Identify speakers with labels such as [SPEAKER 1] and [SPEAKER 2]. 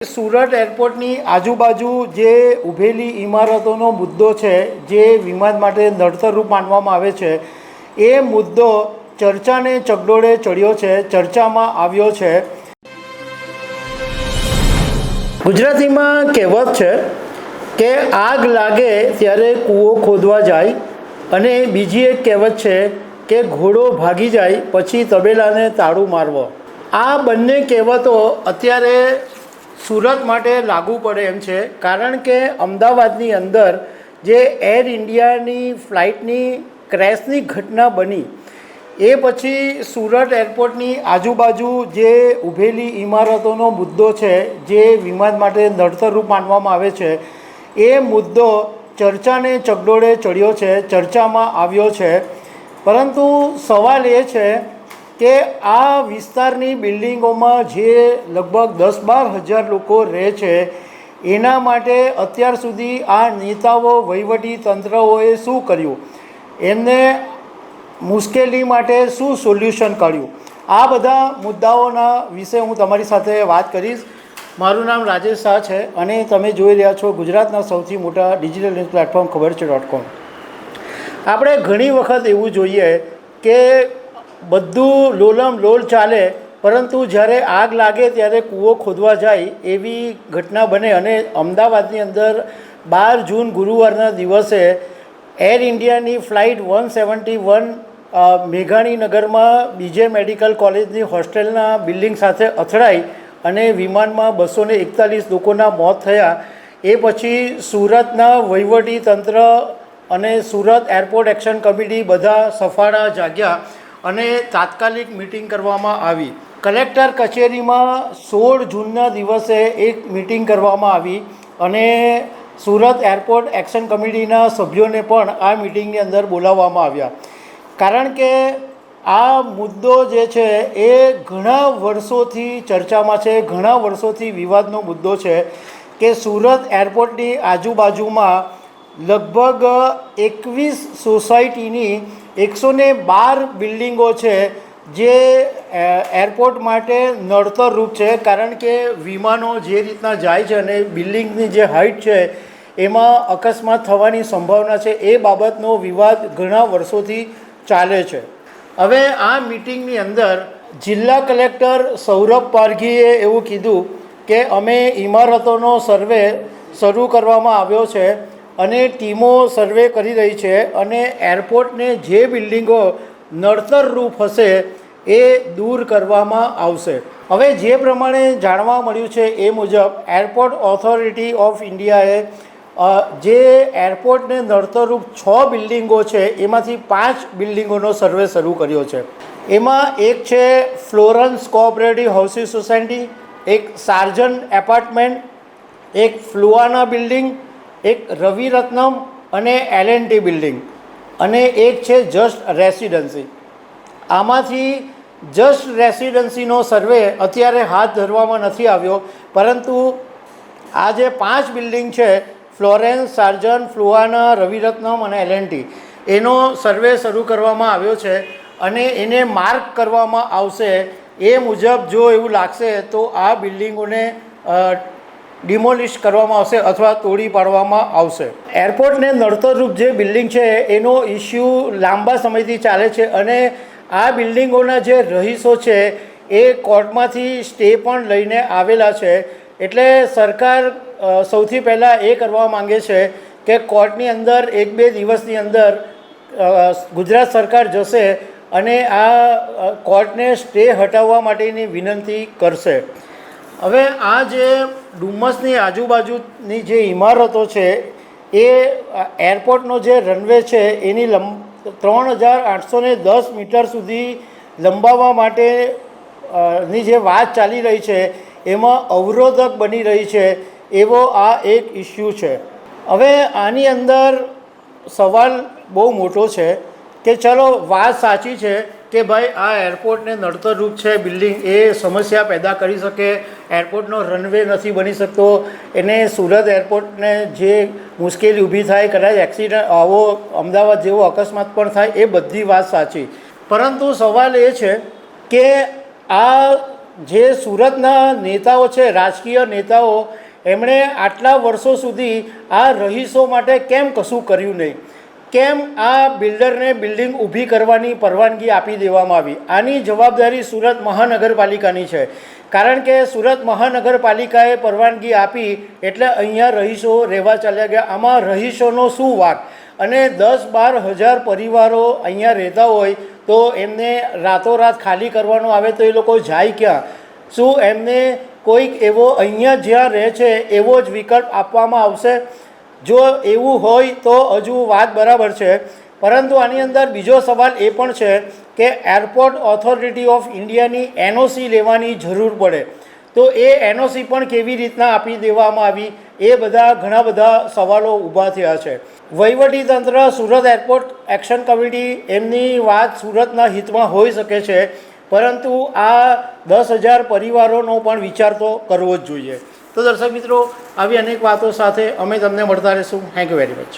[SPEAKER 1] સુરત એરપોર્ટની આજુબાજુ જે ઊભેલી ઇમારતોનો મુદ્દો છે, જે વિમાન માટે નડતરરૂપ માનવામાં આવે છે, એ મુદ્દો ચર્ચાને ચગડોળે ચડ્યો છે, ચર્ચામાં આવ્યો છે। ગુજરાતીમાં કહેવત છે કે આગ લાગે ત્યારે કૂવો ખોદવા જાય, અને બીજી એક કહેવત છે કે ઘોડો ભાગી જાય પછી તબેલાને તાળું મારવો। આ બંને કહેવતો અત્યારે સુરત માટે લાગુ પડે એમ છે, કારણ કે અમદાવાદની અંદર જે એર ઇન્ડિયાની ફ્લાઇટની ક્રેશની ઘટના બની એ પછી સુરત એરપોર્ટની આજુબાજુ જે ઊભેલી ઇમારતોનો મુદ્દો છે, જે વિમાન માટે નડતરરૂપ માનવામાં આવે છે, એ મુદ્દો ચર્ચાને ચગડોળે ચડ્યો છે, ચર્ચામાં આવ્યો છે। પરંતુ સવાલ એ છે કે આ વિસ્તારની બિલ્ડિંગોમાં જે લગભગ 10-12 હજાર લોકો રહે છે, એના માટે અત્યાર સુધી આ નેતાઓ, વહીવટી તંત્રોએ શું કર્યું, એમને મુશ્કેલી માટે શું સોલ્યુશન કાઢ્યું, આ બધા મુદ્દાઓના વિશે હું તમારી સાથે વાત કરીશ। મારું નામ રાજેશ શાહ છે અને તમે જોઈ રહ્યા છો ગુજરાતના સૌથી મોટા ડિજિટલ ન્યૂઝ પ્લેટફોર્મ ખબર છે.com। આપણે ઘણી વખત એવું જોઈએ કે બધું લોલમ લોલ ચાલે, પરંતુ જ્યારે આગ લાગે ત્યારે કૂવો ખોદવા જાય એવી ઘટના બને। અને અમદાવાદની અંદર 12 જૂન ગુરુવારના દિવસે એર ઇન્ડિયાની ફ્લાઇટ 171 મેઘાણીનગરમાં બીજે મેડિકલ કોલેજની હોસ્ટેલના બિલ્ડિંગ સાથે અથડાઈ અને વિમાનમાં 241 લોકોના મોત થયા। એ પછી સુરતના વહીવટી તંત્ર અને સુરત એરપોર્ટ એક્શન કમિટી બધા સફાળા જાગ્યા અને તાત્કાલિક મિટિંગ કરવામાં આવી। કલેક્ટર કચેરીમાં 16 જૂનના દિવસે એક મિટિંગ કરવામાં આવી અને સુરત એરપોર્ટ એક્શન કમિટીના સભ્યોને પણ આ મિટિંગની અંદર બોલાવવામાં આવ્યા, કારણ કે આ મુદ્દો જે છે એ ઘણા વર્ષોથી ચર્ચામાં છે, ઘણા વર્ષોથી વિવાદનો મુદ્દો છે કે સુરત એરપોર્ટની આજુબાજુમાં લગભગ 21 સોસાયટીની 112 બિલ્ડિંગો છે, જે એરપોર્ટ માટે નડતરરૂપ છે, કારણ કે વિમાનો જે રીતના જાય છે અને બિલ્ડિંગની જે હાઇટ છે એમાં અકસ્માત થવાની સંભાવના છે, એ બાબતનો વિવાદ ઘણા વર્ષોથી ચાલે છે। હવે આ મિટિંગની અંદર જિલ્લા કલેક્ટર સૌરભ પારઘીએ એવું કીધું કે અમે ઇમારતોનો સર્વે શરૂ કરવામાં આવ્યો છે અને ટીમો સર્વે કરી રહી છે અને એરપોર્ટને જે બિલ્ડિંગો નડતરરૂપ હશે એ દૂર કરવામાં આવશે। હવે જે પ્રમાણે જાણવા મળ્યું છે એ મુજબ એરપોર્ટ ઓથોરિટી ઓફ ઇન્ડિયાએ જે એરપોર્ટને નડતરરૂપ 6 બિલ્ડિંગો છે એમાંથી 5 બિલ્ડિંગોનો સર્વે શરૂ કર્યો છે। એમાં એક છે ફ્લોરન્સ કોઓપરેટિવ હાઉસિંગ સોસાયટી, એક સાર્જન એપાર્ટમેન્ટ, એક ફ્લુઆના બિલ્ડિંગ, એક રવિરત્નમ અને L&T બિલ્ડિંગ, અને એક છે જસ્ટ રેસિડન્સી। આમાંથી જસ્ટ રેસિડન્સીનો સર્વે અત્યારે હાથ ધરવામાં નથી આવ્યો, પરંતુ આ જે 5 બિલ્ડિંગ છે ફ્લોરેન્સ, સાર્જન, ફ્લુઆના, રવિરત્નમ અને L&T, એનો સર્વે શરૂ કરવામાં આવ્યો છે અને એને માર્ક કરવામાં આવશે। એ મુજબ જો એવું લાગશે તો આ બિલ્ડિંગોને ડિમોલિશ કરવામાં આવશે અથવા તોડી પાડવામાં આવશે। એરપોર્ટને નડતરરૂપ જે બિલ્ડિંગ છે એનો ઇસ્યુ લાંબા સમયથી ચાલે છે અને આ બિલ્ડિંગોના જે રહીશો છે એ કોર્ટમાંથી સ્ટે પણ લઈને આવેલા છે। એટલે સરકાર સૌથી પહેલાં એ કરવા માંગે છે કે કોર્ટની અંદર 1-2 દિવસની અંદર ગુજરાત સરકાર જશે અને આ કોર્ટને સ્ટે હટાવવા માટેની વિનંતી કરશે। હવે આ જે ડુમસની આજુબાજુની જે ઇમારતો છે એ એરપોર્ટનો જે રનવે છે એની 3810 મીટર સુધી લંબાવવા માટેની જે વાત ચાલી રહી છે એમાં અવરોધક બની રહી છે એવો આ એક ઇસ્યુ છે। હવે આની અંદર સવાલ બહુ મોટો છે કે ચલો વાત સાચી છે કે ભાઈ આ એરપોર્ટને નડતરરૂપ છે બિલ્ડિંગ, એ સમસ્યા પેદા કરી શકે, એરપોર્ટનો રનવે નથી બની શકતો, એને સુરત એરપોર્ટને જે મુશ્કેલી ઊભી થાય, કદાચ એક્સિડન્ટ આવો અમદાવાદ જેવો અકસ્માત પણ થાય, એ બધી વાત સાચી। પરંતુ સવાલ એ છે કે આ જે સુરતના નેતાઓ છે, રાજકીય નેતાઓ, એમણે આટલા વર્ષો સુધી આ રહીશો માટે કેમ કશું કર્યું નહીં? કેમ આ બિલ્ડરને બિલ્ડિંગ ઊભી કરવાની પરવાનગી આપી દેવામાં આવી? આની જવાબદારી સુરત મહાનગરપાલિકાની છે, કારણ કે સુરત મહાનગરપાલિકાએ પરવાનગી આપી એટલે અહીંયા રહીશો રહેવા ચાલ્યા ગયા. આમાં રહીશોનો શું વાંક? અને 10-12 હજાર પરિવારો અહીંયા રહેતા હોય તો એમને રાતોરાત ખાલી કરવાનો આવે તો એ લોકો જાય ક્યાં? શું એમને કોઈક એવો અહીંયા જ્યાં રહે છે એવો જ વિકલ્પ આપવામાં આવશે? જો એવું હોય તો હજુ વાત બરાબર છે, પરંતુ આની અંદર બીજો સવાલ એ પણ છે કે એરપોર્ટ ઓથોરિટી ઓફ ઇન્ડિયાની એનઓસી લેવાની જરૂર પડે, તો એ એનઓસી પણ કેવી રીતના આપી દેવામાં આવી? એ બધા ઘણા બધા સવાલો ઊભા થયા છે. વહીવટીતંત્ર, સુરત એરપોર્ટ એક્શન કમિટી, એમની વાત સુરતના હિતમાં હોઈ શકે છે, પરંતુ આ 10,000 પરિવારોનો પણ વિચાર તો કરવો જ જોઈએ. તો દર્શક મિત્રો, આવી અનેક વાતો સાથે અમે તમને મળતા રહીશું. Thank you very much.